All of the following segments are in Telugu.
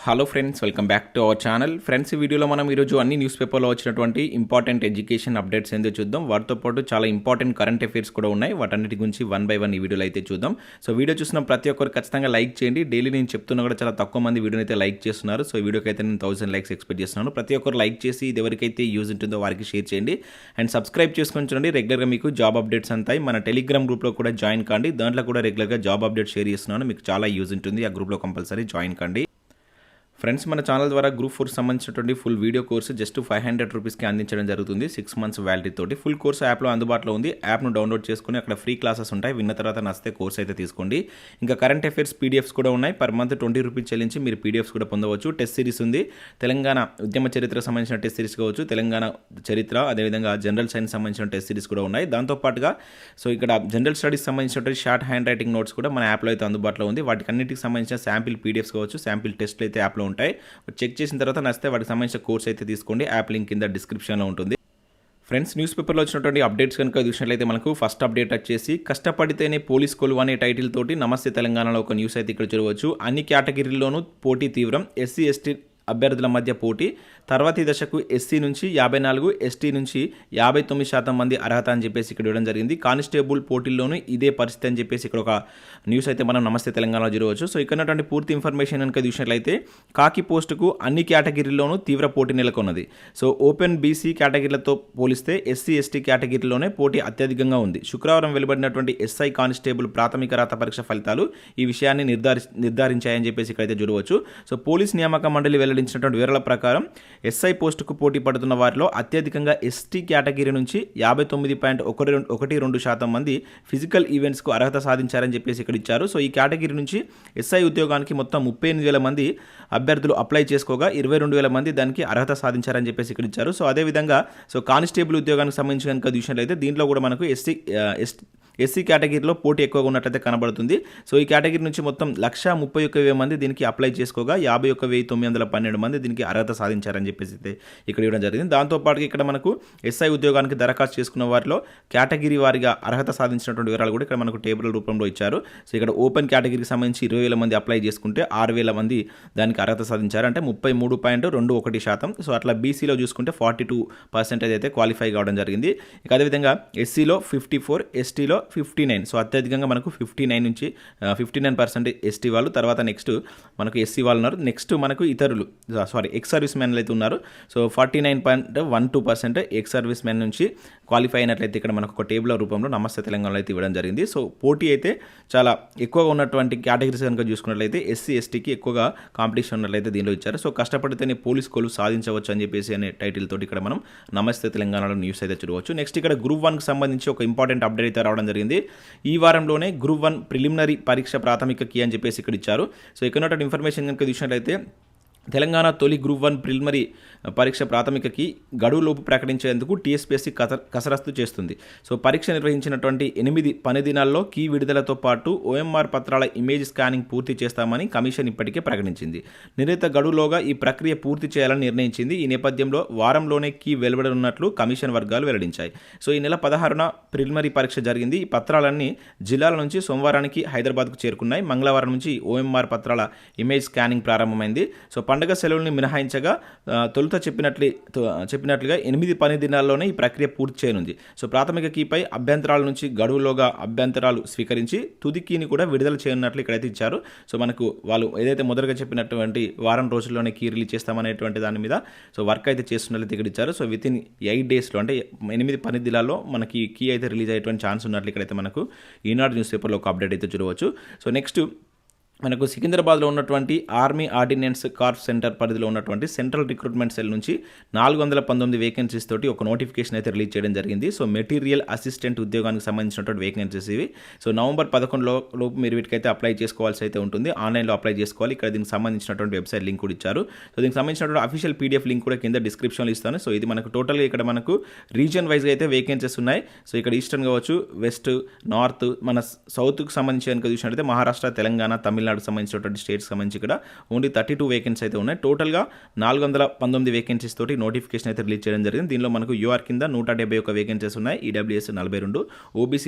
Hello friends, welcome back to our channel. Friends, ఈ వీడియోలో మనం ఈరోజు అన్ని న్యూస్ పేపర్లో వచ్చినటువంటి ఇంపార్టెంట్ ఎడ్యుకేషన్ అప్డేట్స్ ఏందో చూద్దాం. వాటితో పాటు చాలా ఇంపార్టెంట్ కరెంట్ అఫైర్స్ కూడా ఉన్నాయి. వాటన్నిటి గురించి వన్ బై వన్ ఈ వీడియోలో అయితే చూద్దాం. సో వీడియో చూసిన ప్రతి ఒక్కరు ఖచ్చితంగా లైక్ చేయండి. డైలీ నేను చెప్తున్నా కూడా చాలా తక్కువ మంది వీడియోని అయితే లైక్ చేస్తున్నారు. సో ఈ వీడియోకి అయితే నేను 1000 లైక్స్ ఎక్స్పెక్ట్ చేస్తున్నాను. ప్రతి ఒక్కరు లైక్ చేసి ఇది ఎవరికైతే యూజ్ ఉంటుందో వారికి షేర్ చేయండి. అండ్ సబ్స్క్రైబ్ చేసుకొని చూడండి. రెగ్యులర్గా మీకు జాబ్ అప్డేట్స్ అంతాయి. మన టెలిగ్రామ్ గ్రూప్లో కూడా జాయిన్ కాండి. దాంట్లో కూడా రెగ్యులర్గా జాబ్ అప్డేట్ షేర్ చేస్తున్నాను. మీకు చాలా యూజ్ ఉంటుంది. ఆ గ్రూప్లో కంపల్సరీ జాయిన్ కాండి. ఫ్రెండ్స్, మన ఛానల్ ద్వారా గ్రూప్ 4 సంబంధించినటువంటి ఫుల్ వీడియో కోర్సు జస్ట్ 500 రూపీస్కి అందించడం జరుగుతుంది. 6 months వ్యాలిటీ తోటి. ఫుల్ కోర్సు యాప్లో అందుబాటులో ఉంది. యాప్ను డౌన్లోడ్ చేసుకుని అక్కడ ఫ్రీ క్లాసెస్ ఉంటాయి. విన్న తర్వాత నచ్చితే కోర్స్ అయితే తీసుకోండి. ఇంకా కరెంట్ అఫైర్స్ పీడిఎఫ్స్ కూడా ఉన్నాయి. పర్ మంత్ 20 రూపీస్ చెల్లించి మీరు పీడిఎఫ్స్ కూడా పొందవచ్చు. టెస్ట్ సిరీస్ ఉంది. తెలంగాణ ఉద్యమ చరిత్రకు సంబంధించిన టెస్ట్ సిరీస్ కావచ్చు, తెలంగాణ చరిత్ర, అదేవిధంగా జనరల్ సైన్స్ సంబంధించిన టెస్ట్ సిరీస్ కూడా ఉన్నాయి. దాంతోపాటుగా సో ఇక్కడ జనరల్ స్టడీస్ సంబంధించినటువంటి షార్ట్ హ్యాండ్ రైటింగ్ నోట్స్ కూడా మన యాప్లో అయితే అందుబాటులో ఉంది. వాటికి అన్నిటికి సంబంధించిన శాంపిల్ పీడిఎఫ్స్ కావచ్చు, శాంపిల్ టెస్ట్లు అయితే యాప్లో ఉంటాయి. చెక్ చేసిన తర్వాత నచ్చితే వాటికి సంబంధించిన కోర్స్ అయితే తీసుకోండి. యాప్ లింక్ కింద డిస్క్రిప్షన్లో ఉంటుంది. ఫ్రెండ్స్, న్యూస్ పేపర్లో వచ్చినటువంటి అప్డేట్స్ కనుక చూసినట్లయితే మనకు ఫస్ట్ అప్డేట్ వచ్చేసి కష్టపడితేనే పోలీస్ కొలువు అనే టైటిల్ తోటి నమస్తే తెలంగాణలో ఒక న్యూస్ అయితే ఇక్కడ చూడవచ్చు. అన్ని కేటగిరీల్లోనూ పోటీ తీవ్రం. ఎస్సీ ఎస్టీ అభ్యర్థుల మధ్య పోటీ. తర్వాతి దశకు ఎస్సీ నుంచి 54, ఎస్టీ నుంచి 59% మంది అర్హత అని చెప్పేసి ఇక్కడ ఇవ్వడం జరిగింది. కానిస్టేబుల్ పోటీల్లోనూ ఇదే పరిస్థితి అని చెప్పేసి ఇక్కడ ఒక న్యూస్ అయితే మనం నమస్తే తెలంగాణలో చూడవచ్చు. సో ఇక్కడ ఉన్నటువంటి పూర్తి ఇన్ఫర్మేషన్ కనుక చూసినట్లయితే కాకి పోస్టుకు అన్ని కేటగిరీల్లోనూ తీవ్ర పోటీ నెలకొన్నది. సో ఓపెన్ బీసీ కేటగిరీలతో పోలిస్తే ఎస్సీ ఎస్టీ కేటగిరీలోనే పోటీ అత్యధికంగా ఉంది. శుక్రవారం వెలువడినటువంటి ఎస్ఐ కానిస్టేబుల్ ప్రాథమిక రాత పరీక్ష ఫలితాలు ఈ విషయాన్ని నిర్ధారించాయని చెప్పేసి ఇక్కడైతే చూడవచ్చు. సో పోలీస్ నియామక మండలి వెల్లడించినటువంటి వివరాల ప్రకారం ఎస్ఐ పోస్టుకు పోటీ పడుతున్న వారిలో అత్యధికంగా ఎస్టీ కేటగిరీ నుంచి 59.12% మంది ఫిజికల్ ఈవెంట్స్కు అర్హత సాధించారని చెప్పేసి ఇక్కడ ఇచ్చారు. సో ఈ కేటగిరీ నుంచి ఎస్ఐ ఉద్యోగానికి మొత్తం 38,000 మంది అభ్యర్థులు అప్లై చేసుకోగా 22,000 మంది దానికి అర్హత సాధించారని చెప్పేసి ఇక్కడ ఇచ్చారు. సో అదేవిధంగా సో కానిస్టేబుల్ ఉద్యోగానికి సంబంధించి కనుక చూసినట్లయితే దీంట్లో కూడా మనకు ఎస్సీ కేటగిరీలో పోటీ ఎక్కువగా ఉన్నట్లయితే కనబడుతుంది. సో ఈ కేటగిరీ నుంచి మొత్తం 131,000 మంది దీనికి అప్లై చేసుకోగా 51,912 మంది దీనికి అర్హత సాధించారని చెప్పేసి ఇక్కడ ఇవ్వడం జరిగింది. దాంతోపాటు ఇక్కడ మనకు ఎస్ఐ ఉద్యోగానికి దరఖాస్తు చేసుకున్న వారిలో కేటగిరీ వారిగా అర్హత సాధించినటువంటి వివరాలు కూడా ఇక్కడ మనకు టేబుల్ రూపంలో ఇచ్చారు. సో ఇక్కడ ఓపెన్ కేటగిరీకి సంబంధించి 20,000 మంది అప్లై చేసుకుంటే 6,000 మంది దానికి అర్హత సాధించారు, అంటే 33.21%. సో అట్లా బీసీలో చూసుకుంటే 42% అయితే క్వాలిఫై కావడం జరిగింది. ఇక అదేవిధంగా ఎస్సీలో 54, ఎస్టీలో 59. సో అత్యధికంగా మనకు 59 నుంచి 59% ఎస్టీ వాళ్ళు. తర్వాత నెక్స్ట్ మనకు ఎస్సీ వాళ్ళు ఉన్నారు. నెక్స్ట్ మనకు ఇతరులు ఎక్స్ సర్వీస్ మ్యాన్లు అయితే ఉన్నారు. సో 49.12% ఎక్స్ సర్వీస్ మ్యాన్ నుంచి క్వాలిఫై అయినట్లయితే ఇక్కడ మనకు ఒక టేబుల్ రూపంలో నమస్తే తెలంగాణలో అయితే ఇవ్వడం జరిగింది. సో పోటీ అయితే చాలా ఎక్కువగా ఉన్నటువంటి కేటగిరీస్ కనుక చూసుకున్నట్లయితే ఎస్సీ ఎస్టీకి ఎక్కువగా కాంపిటీషన్ ఉన్నట్లయితే దీనిలో ఇచ్చారు. సో కష్టపడితేనే పోలీస్ కొలువు సాధించవచ్చు అని చెప్పేసి అనే టైటిల్ తోటి ఇక్కడ మనం నమస్తే తెలంగాణలో న్యూస్ అయితే చూడవచ్చు. నెక్స్ట్ ఇక్కడ గ్రూప్ 1కి సంబంధించి ఒక ఇంపార్టెంట్ అప్డేట్ అయితే రావడం జరిగింది. ఈ వారంలోనే గ్రూప్ 1 ప్రిలిమినరీ పరీక్ష ప్రాథమిక కీ అని చెప్పేసి ఇక్కడ ఇచ్చారు. సో ఇక్కడ ఇన్ఫర్మేషన్ కనుక చూసినట్లయితే తెలంగాణ తొలి గ్రూప్ 1 ప్రిలిమినరీ పరీక్ష ప్రాథమికకి గడువులోపు ప్రకటించేందుకు TSPSC కసరత్తు చేస్తుంది. సో పరీక్ష నిర్వహించినటువంటి 8 పని దినాల్లో కీ విడుదలతో పాటు OMR పత్రాల ఇమేజ్ స్కానింగ్ పూర్తి చేస్తామని కమిషన్ ఇప్పటికే ప్రకటించింది. నిర్ణీత గడువులోగా ఈ ప్రక్రియ పూర్తి చేయాలని నిర్ణయించింది. ఈ నేపథ్యంలో వారంలోనే కీ వెలువడనున్నట్లు కమిషన్ వర్గాలు వెల్లడించాయి. సో ఈ నెల 16న ప్రిలిమినరీ పరీక్ష జరిగింది. ఈ పత్రాలన్నీ జిల్లాల నుంచి సోమవారానికి హైదరాబాద్కు చేరుకున్నాయి. మంగళవారం నుంచి OMR పత్రాల ఇమేజ్ స్కానింగ్ ప్రారంభమైంది. సో పండుగ సెలవుల్ని మినహాయించగా తొలుత చెప్పినట్లుగా 8 పని దినాల్లోనే ఈ ప్రక్రియ పూర్తి చేయనుంది. సో ప్రాథమిక కీపై అభ్యంతరాల నుంచి గడువులోగా అభ్యంతరాలు స్వీకరించి తుది కీని కూడా విడుదల చేయనున్నట్లు ఇక్కడైతే ఇచ్చారు. సో మనకు వాళ్ళు ఏదైతే మొదటగా చెప్పినటువంటి వారం రోజుల్లోనే కీ రిలీజ్ చేస్తామనేటువంటి దాని మీద సో వర్క్ అయితే చేస్తున్నట్లు ఇక్కడ ఇచ్చారు. సో వితిన్ 8 డేస్లో అంటే 8 పని దినాల్లో మనకి కీ అయితే రిలీజ్ అయ్యేటువంటి ఛాన్స్ ఉన్నట్లు ఇక్కడైతే మనకు ఈనాడు న్యూస్ పేపర్లో ఒక అప్డేట్ అయితే చూడవచ్చు. సో నెక్స్ట్ మనకు సికింద్రాబాద్లో ఉన్నటువంటి ఆర్మీ ఆర్డినెన్స్ కార్ప్స్ సెంటర్ పరిధిలో ఉన్నటువంటి సెంట్రల్ రిక్రూట్మెంట్ సెల్ నుంచి 419 వేకెన్సీస్ తోటి ఒక నోటిఫికేషన్ అయితే రిలీజ్ చేయడం జరిగింది. సో మెటీరియల్ అసిస్టెంట్ ఉద్యోగానికి సంబంధించినటువంటి వేకెన్సీస్ ఇవి. సో నవంబర్ 11 లోపు మీరు వీటికైతే అప్లై చేసుకోవాల్సి అయితే ఉంటుంది. ఆన్లైన్లో అప్లై చేసుకోవాలి. ఇక్కడ దీనికి సంబంధించినటువంటి వెబ్సైట్ లింక్ కూడా ఇచ్చారు. సో దీనికి సంబంధించినటువంటి అఫీషియల్ PDF లింక్ కూడా కింద డిస్క్రిప్షన్లో ఇస్తాను. సో ఇది మనకు టోటల్గా ఇక్కడ మనకు రీజియన్ వైజ్గా అయితే వేకెన్సీస్ ఉన్నాయి. సో ఇక్కడ ఈస్టర్న్ కావచ్చు, వెస్ట్, నార్త్, మన సౌత్కి సంబంధించి కనుక చూసినట్లయితే మహారాష్ట్ర, తెలంగాణ, తమిళనాడు, తమిళనాడుకు సంబంధించినటువంటి స్టేట్స్కి సంబంధించి ఇక్కడ ఓన్లీ 32 వేకెన్సీ అయితే ఉన్నాయి. టోటల్గా 419 వేకెన్సీస్ తోటి నోటిఫికేషన్ అయితే రిలీజ్ చేయడం జరిగింది. దీనిలో మనకు యూఆర్ కింద 171 వేకెన్సీస్ ఉన్నాయి, ఈడబ్ల్యూఎస్ 42,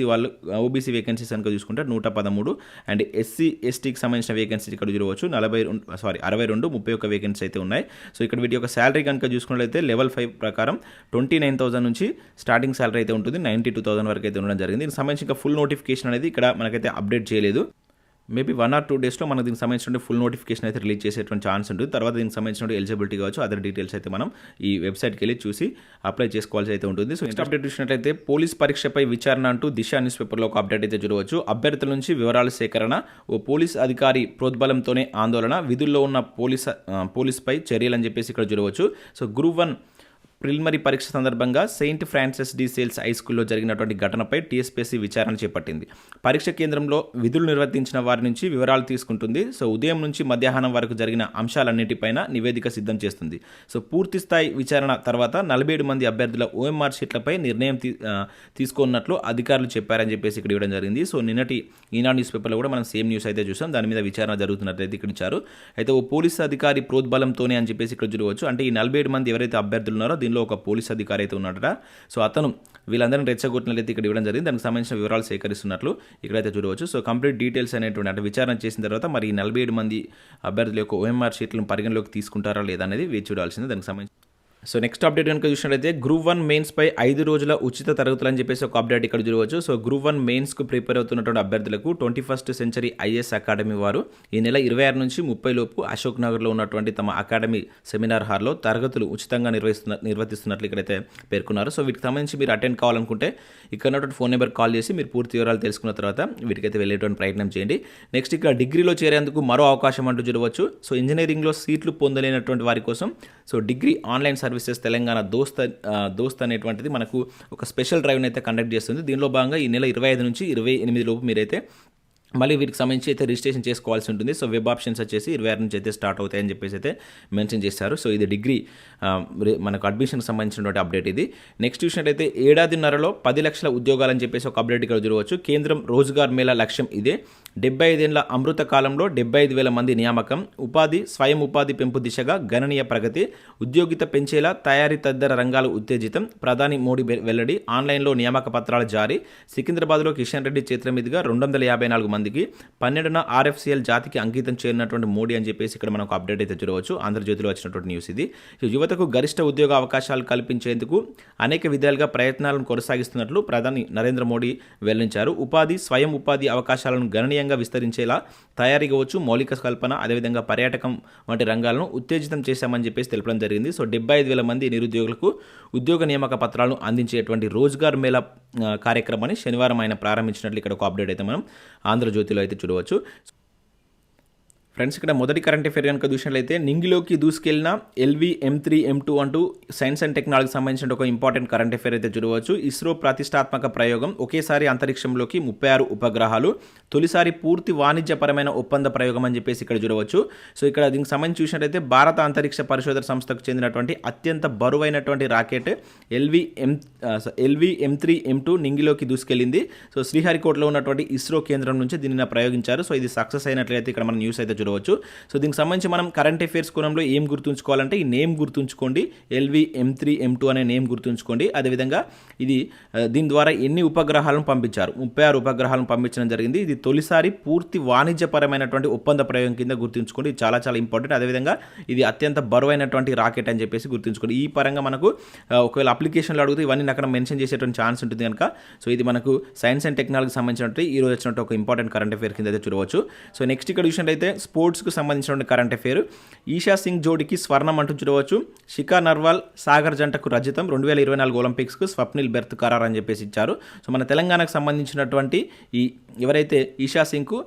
ఓబీసీ వేకెన్సీస్ కనుక చూసుకుంటే 113 అండ్ ఎస్సీ ఎస్టీకి సంబంధించిన వేకెన్సీ ఇక్కడ చూడవచ్చు 62, 31 వేకెన్సీ అయితే ఉన్నాయి. సో ఇక్కడ వీటి యొక్క శాలరీ కనుక చూసుకున్నట్లయితే లెవెల్ 5 ప్రకారం 29,000 నుంచి స్టార్టింగ్ శాలరీ అయితే ఉంటుంది, 92,000 వరకు అయితే ఉండడం జరిగింది. దీనికి సంబంధించి ఇంకా ఫుల్ నోటిఫికేషన్ అనేది ఇక్కడ మనకైతే అప్డేట్ చేయలేదు. మేబీ 1 or 2 డేస్లో మనకు దీనికి సంబంధించిన ఫుల్ నోటిఫికేషన్ అయితే రిలీజ్ చేసేటువంటి ఛాన్స్ ఉంటుంది. తర్వాత దీనికి సంబంధించిన ఎలిజిబిలిటీ కావచ్చు, అదర్ డీటెయిల్స్ అయితే మనం ఈ వెబ్సైట్కి వెళ్ళి చూసి అప్లై చేసుకోవాల్సి అయితే ఉంటుంది. సో నెక్స్ట్ అప్డేట్ చూసినట్లయితే పోలీస్ పరీక్షపై విచారణ అంటూ దిశ న్యూస్ పేపర్లో ఒక అప్డేట్ అయితే చూడవచ్చు. అభ్యర్థుల నుంచి వివరాల సేకరణ, ఓ పోలీస్ అధికారి ప్రోద్బలంతోనే ఆందోళన, విధుల్లో ఉన్న పోలీస్పై చర్యలని చెప్పేసి ఇక్కడ చూడవచ్చు. సో గ్రూప్ 1 ప్రిలిమినరీ పరీక్ష సందర్భంగా Saint Francis D sales high స్కూల్లో జరిగినటువంటి ఘటనపై టీఎస్పీఎస్సీ విచారణ చేపట్టింది. పరీక్ష కేంద్రంలో విధులు నిర్వర్తించిన వారి నుంచి వివరాలు తీసుకుంటుంది. సో ఉదయం నుంచి మధ్యాహ్నం వరకు జరిగిన అంశాలన్నిటిపైన నివేదిక సిద్ధం చేస్తుంది. సో పూర్తి స్థాయి విచారణ తర్వాత 47 మంది అభ్యర్థుల ఓఎంఆర్ షీట్లపై నిర్ణయం తీసుకున్నట్లు అధికారులు చెప్పారని చెప్పేసి ఇక్కడ ఇవ్వడం జరిగింది. సో నిన్నటి ఈనాడు న్యూస్ పేపర్లో కూడా మనం సేమ్ న్యూస్ అయితే చూసాం, దాని మీద విచారణ జరుగుతున్నట్లయితే ఇక్కడ ఇచ్చారు. అయితే ఓ పోలీస్ అధికారి ప్రోద్బలంతోనే అని చెప్పేసి ఇక్కడ చూడవచ్చు. అంటే ఈ 47 మంది ఎవరైతే అభ్యర్థులు ఉన్నారో దీనిలో ఒక పోలీస్ అధికారి అయితే ఉన్నాడట. సో అతను వీళ్ళందరినీ రెచ్చగొట్టినట్లయితే ఇక్కడ ఇవ్వడం జరిగింది. దానికి సంబంధించిన వివరాలు సేకరిస్తున్నట్లు ఇక్కడైతే చూడవచ్చు. సో కంప్లీట్ డీటెయిల్స్ అనేటువంటి అంటే విచారణ చేసిన తర్వాత మరి ఈ 47 మంది అభ్యర్థుల యొక్క ఓఎంఆర్ షీట్లను పరిగణలోకి తీసుకుంటారా లేదా అనేది వేచి చూడాల్సింది. దానికి సంబంధించి సో నెక్స్ట్ అప్డేట్ కనుక చూసినట్లయితే గ్రూప్ 1 మెయిన్స్పై 5 రోజుల ఉచిత తరగతులు అని చెప్పేసి ఒక అప్డేట్ ఇక్కడ చూడవచ్చు. సో గ్రూప్ 1 మెయిన్స్కు ప్రిపేర్ అవుతున్నటువంటి అభ్యర్థులకు 21st సెంచరీ ఐఏఎస్ అకాడమీ వారు ఈ నెల 26 నుంచి 30 లోపు అశోక్ నగర్లో ఉన్నటువంటి తమ అకాడమీ సెమినార్ హాల్లో తరగతులు ఉచితంగా నిర్వహిస్తున్నట్లు ఇక్కడైతే పేర్కొన్నారు. సో వీటికి సంబంధించి మీరు అటెండ్ కావాలనుకుంటే ఇక్కడ ఉన్నటువంటి ఫోన్ నెంబర్ కాల్ చేసి మీరు పూర్తి వివరాలు తెలుసుకున్న తర్వాత వీటికైతే వెళ్ళేటువంటి ప్రయత్నం చేయండి. నెక్స్ట్ ఇక్కడ డిగ్రీలో చేరేందుకు మరో అవకాశం అంటూ చూడవచ్చు. సో ఇంజనీరింగ్లో సీట్లు పొందలేనటువంటి వారి కోసం so degree online services Telangana దోస్త్ అనేటువంటిది మనకు ఒక స్పెషల్ డ్రైవ్ని అయితే కండక్ట్ చేస్తుంది. దీనిలో భాగంగా ఈ నెల 25 నుంచి 28 లోపు మీరైతే మళ్ళీ వీటికి సంబంధించి అయితే రిజిస్ట్రేషన్ చేసుకోవాల్సి ఉంటుంది. సో వెబ్ ఆప్షన్స్ వచ్చేసి 26 నుంచి అయితే స్టార్ట్ అవుతాయని చెప్పేసి అయితే మెన్షన్ చేశారు. సో ఇది డిగ్రీ మనకు అడ్మిషన్కి సంబంధించినటువంటి అప్డేట్ ఇది. నెక్స్ట్ చూసినట్లయితే ఏడాదిన్నరలో 10 లక్షల ఉద్యోగాలని చెప్పేసి ఒక అప్డేట్ ఇక్కడ చూడవచ్చు. కేంద్రం రోజ్గార్ మేళా లక్ష్యం ఇదే. 75 ఏళ్ల అమృత కాలంలో 75,000 మంది నియామకం, స్వయం ఉపాధి పెంపు దిశగా గణనీయ ప్రగతి, ఉద్యోగిత పెంచేలా తయారీ తదితర రంగాలు ఉత్తేజితం, ప్రధాని మోడీ వెల్లడి, ఆన్లైన్లో నియామక పత్రాల జారీ, సికింద్రాబాద్లో కిషన్ రెడ్డి చేతుల మీదుగా 254 మందికి 12న RFCL జాతికి అంకితం చేరినటువంటి మోడీ అని చెప్పేసి ఇక్కడ మనకు అప్డేట్ అయితే చూడవచ్చు. ఆంధ్రజ్యోతిలో వచ్చినటువంటి న్యూస్ ఇది. యువతకు గరిష్ట ఉద్యోగ అవకాశాలు కల్పించేందుకు అనేక విధాలుగా ప్రయత్నాలను కొనసాగిస్తున్నట్లు ప్రధాని నరేంద్ర మోడీ వెల్లడించారు. స్వయం ఉపాధి అవకాశాలను గణనీయంగా విస్తరించేలా తయారీ కావచ్చు, మౌలిక కల్పన, అదేవిధంగా పర్యాటకం వంటి రంగాలను ఉత్తేజితం చేశామని చెప్పేసి తెలపడం జరిగింది. సో 75,000 మంది నిరుద్యోగులకు ఉద్యోగ నియామక పత్రాలను అందించేటువంటి రోజ్గార్ మేళా కార్యక్రమాన్ని శనివారం ఆయన ప్రారంభించినట్లు ఇక్కడ ఒక అప్డేట్ అయితే మనం ఆంధ్రజ్యోతిలో అయితే చూడవచ్చు. ఫ్రెండ్స్ ఇక్కడ మొదటి కరెంట్ అఫేర్ కనుక చూసినట్లయితే నింగిలోకి దూసుకెళ్లిన LV M3 M2 అంటూ సైన్స్ అండ్ టెక్నాలజీకి సంబంధించిన ఒక ఇంపార్టెంట్ కరెంట్ అఫేర్ అయితే చూడవచ్చు. ఇస్రో ప్రతిష్టాత్మక ప్రయోగం, ఒకేసారి అంతరిక్షంలోకి 36 ఉపగ్రహాలు, తొలిసారి పూర్తి వాణిజ్యపరమైన ఒప్పంద ప్రయోగం అని చెప్పేసి ఇక్కడ చూడవచ్చు. సో ఇక్కడ దీనికి సంబంధించి చూసినట్లయితే భారత అంతరిక్ష పరిశోధన సంస్థకు చెందినటువంటి అత్యంత బరువైనటువంటి రాకెట్ LV M3 M2 నింగిలోకి దూసుకెళ్లింది. సో శ్రీహరికోటలో ఉన్నటువంటి ఇస్రో కేంద్రం నుంచి దీనిని ప్రయోగించారు. సో ఇది సక్సెస్ అయినట్లయితే ఇక్కడ మన న్యూస్ అయితే చూడవచ్చు. సో దీనికి సంబంధించి మనం కరెంట్ అఫేర్స్ కోణంలో ఏం గుర్తుంచుకోవాలంటే ఈ నేమ్ గుర్తుంచుకోండి, LV M3 M2 అనే నేమ్ గుర్తుంచుకోండి. అదేవిధంగా ఇది దీని ద్వారా ఎన్ని ఉపగ్రహాలను పంపించారు, 36 ఉపగ్రహాలను పంపించడం జరిగింది. ఇది తొలిసారి పూర్తి వాణిజ్యపరమైనటువంటి ఒప్పంద ప్రయోగం కింద గుర్తుంచుకోండి. ఇది చాలా చాలా ఇంపార్టెంట్. అదేవిధంగా ఇది అత్యంత బరువైనటువంటి రాకెట్ అని చెప్పేసి గుర్తుంచుకోండి. ఈ పరంగా మనకు ఒకవేళ అప్లికేషన్లో అడిగితే ఇవన్నీ అక్కడ మెన్షన్ చేసేటువంటి ఛాన్స్ ఉంటుంది కనుక సో ఇది మనకు సైన్స్ అండ్ టెక్నాలజీకి సంబంధించినట్టు ఈ రోజు వచ్చినట్టు ఒక ఇంపార్టెంట్ కరెంట్ అఫేర్ కింద అయితే చూడవచ్చు. సో నెక్స్ట్ ఇక్కడ చూసినట్లయితే స్పోర్ట్స్కు సంబంధించిన కరెంట్ అఫేర్, ఈషా సింగ్ జోడీకి స్వర్ణం అంటూ చూడవచ్చు. శిఖా నర్వాల్ సాగర్ జంటకు రజతం, 2024 ఒలింపిక్స్కు స్వప్నిల్ బెర్త్ ఖరారు అని చెప్పేసి ఇచ్చారు. సో మన తెలంగాణకు సంబంధించినటువంటి ఈ ఎవరైతే ఈషా సింగ్కు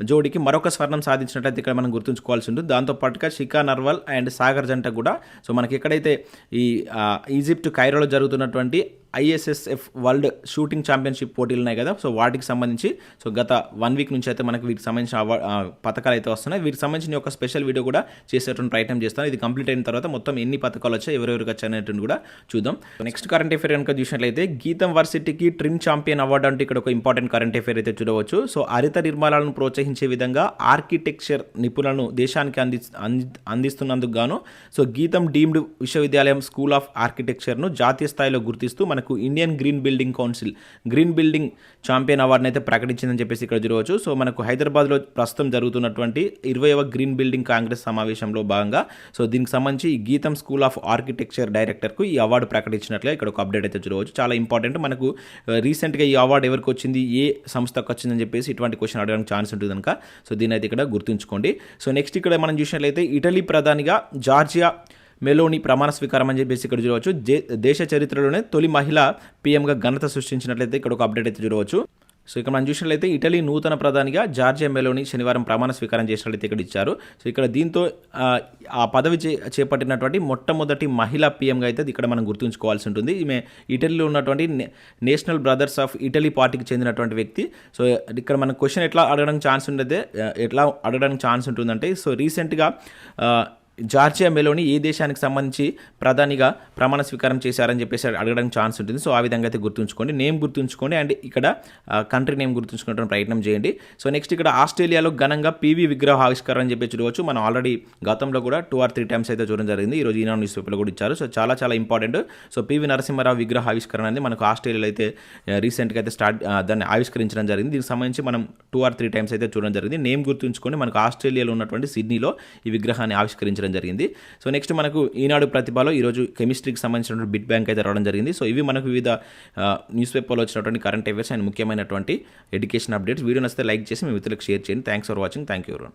జోడీకి మరొక స్వర్ణం సాధించినట్లయితే ఇక్కడ మనం గుర్తుంచుకోవాల్సి ఉంటుంది. దాంతోపాటుగా శిఖా నర్వాల్ అండ్ సాగర్ జంట కూడా సో మనకి ఎక్కడైతే ఈ ఈజిప్ట్ కైరోలో జరుగుతున్నటువంటి ISSF వరల్డ్ షూటింగ్ ఛాంపియన్షిప్ పోటీలు ఉన్నాయి కదా, సో వాటికి సంబంధించి సో గత 1 వీక్ నుంచి అయితే మనకి వీటికి సంబంధించిన పథకాలు అయితే వస్తున్నాయి. వీటికి సంబంధించిన ఒక స్పెషల్ వీడియో కూడా చేసేటువంటి ప్రయత్నం చేస్తాను. ఇది కంప్లీట్ అయిన తర్వాత మొత్తం ఎన్ని పథకాలు వచ్చాయి, ఎవరెవరికి వచ్చాయనేటువంటి కూడా చూద్దాం. నెక్స్ట్ కరెంట్ అఫేర్ కనుక చూసినట్లయితే గీతం వర్సిటీకి ట్రిమ్ ఛాంపియన్ అవార్డు అంటే ఇక్కడ ఒక ఇంపార్టెంట్ కరెంట్ అఫేర్ అయితే చూడవచ్చు. సో హరిత నిర్మాణాలను ప్రోత్సహించే విధంగా ఆర్కిటెక్చర్ నిపుణులను దేశానికి అందిస్తున్నందుకు గాను సో గీతం డీమ్డ్ విశ్వవిద్యాలయం స్కూల్ ఆఫ్ ఆర్కిటెక్చర్ను జాతీయ స్థాయిలో గుర్తిస్తూ మనకు Indian green building council green building champion అవార్డుని అయితే ప్రకటించిందని చెప్పేసి ఇక్కడ చూడవచ్చు. సో మనకు హైదరాబాద్లో ప్రస్తుతం జరుగుతున్నటువంటి 20వ గ్రీన్ బిల్డింగ్ కాంగ్రెస్ సమావేశంలో భాగంగా సో దీనికి సంబంధించి ఈ గీతం స్కూల్ ఆఫ్ ఆర్కిటెక్చర్ డైరెక్టర్కు ఈ అవార్డు ప్రకటించినట్లుగా ఇక్కడ ఒక అప్డేట్ అయితే చూడవచ్చు. చాలా ఇంపార్టెంట్. మనకు రీసెంట్గా ఈ అవార్డు ఎవరికి వచ్చింది, ఏ సంస్థకు వచ్చిందని చెప్పేసి ఇటువంటి క్వశ్చన్ అడగడానికి ఛాన్స్ ఉంటుంది కనుక సో దీని అయితే ఇక్కడ గుర్తుంచుకోండి. సో నెక్స్ట్ ఇక్కడ మనం చూసినట్లయితే ఇటలీ ప్రధానిగా జార్జియా మెలోని ప్రమాణ స్వీకారం అని చెప్పేసి ఇక్కడ చూడవచ్చు. దేశ చరిత్రలోనే తొలి మహిళా పీఎంగా ఘనత సృష్టించినట్లయితే ఇక్కడ ఒక అప్డేట్ అయితే చూడవచ్చు. సో ఇక్కడ మనం చూసినట్లయితే ఇటలీ నూతన ప్రధానిగా జార్జియా మెలోని శనివారం ప్రమాణ స్వీకారం చేసినట్లయితే ఇక్కడ ఇచ్చారు. సో ఇక్కడ దీంతో ఆ పదవి చేపట్టినటువంటి మొట్టమొదటి మహిళా పీఎంగా అయితే ఇక్కడ మనం గుర్తుంచుకోవాల్సి ఉంటుంది. ఈమె ఇటలీలో ఉన్నటువంటి నేషనల్ బ్రదర్స్ ఆఫ్ ఇటలీ పార్టీకి చెందినటువంటి వ్యక్తి. సో ఇక్కడ మన క్వశ్చన్ ఎట్లా అడగడానికి ఛాన్స్ ఉంటుందంటే సో రీసెంట్గా జార్జియా మెలోని ఏ దేశానికి సంబంధించి ప్రధానిగా ప్రమాణ స్వీకారం చేశారని చెప్పేసి అడగడానికి ఛాన్స్ ఉంటుంది. సో ఆ విధంగా అయితే గుర్తుంచుకోండి, నేమ్ గుర్తుంచుకోండి అండ్ ఇక్కడ కంట్రీ నేమ్ గుర్తుంచుకునే ప్రయత్నం చేయండి. సో నెక్స్ట్ ఇక్కడ ఆస్ట్రేలియాలో ఘనంగా PV విగ్రహ ఆవిష్కరణ అని చెప్పి చూడవచ్చు. మనం ఆల్రెడీ గతంలో కూడా 2 or 3 times అయితే చూడడం జరిగింది. ఈరోజు ఈనాడు న్యూస్ పేపర్లో కూడా ఇచ్చారు. సో చాలా ఇంపార్టెంట్. సో PV నరసింహారావు విగ్రహ ఆవిష్కరణ అనేది మనకు ఆస్ట్రేలియాలో అయితే రీసెంట్గా అయితే దాన్ని ఆవిష్కరించడం జరిగింది. దీనికి సంబంధించి మనం 2 or 3 times అయితే చూడడం జరిగింది. నేమ్ గుర్తుంచుకొని మనకు ఆస్ట్రేలియాలో ఉన్నటువంటి సిడ్నీలో ఈ విగ్రహాన్ని ఆవిష్కరించడం జరిగింది. సో నెక్స్ట్ మనకు ఈనాడు ప్రతిభలో ఈరోజు కెమిస్ట్రీకి సంబంధించినటువంటి బిట్ బ్యాంక్ అయితే రావడం జరిగింది. సో ఇవి మనకు వివిధ న్యూస్ పేపర్లో వచ్చినటువంటి కరెంట్ అఫైర్స్ అండ్ ముఖ్యమైనటువంటి ఎడ్యుకేషన్ అప్డేట్స్. వీడియో నచ్చితే లైక్ చేసి మీ మిత్రులకు షేర్ చేయండి. Thanks for watching. Thank you.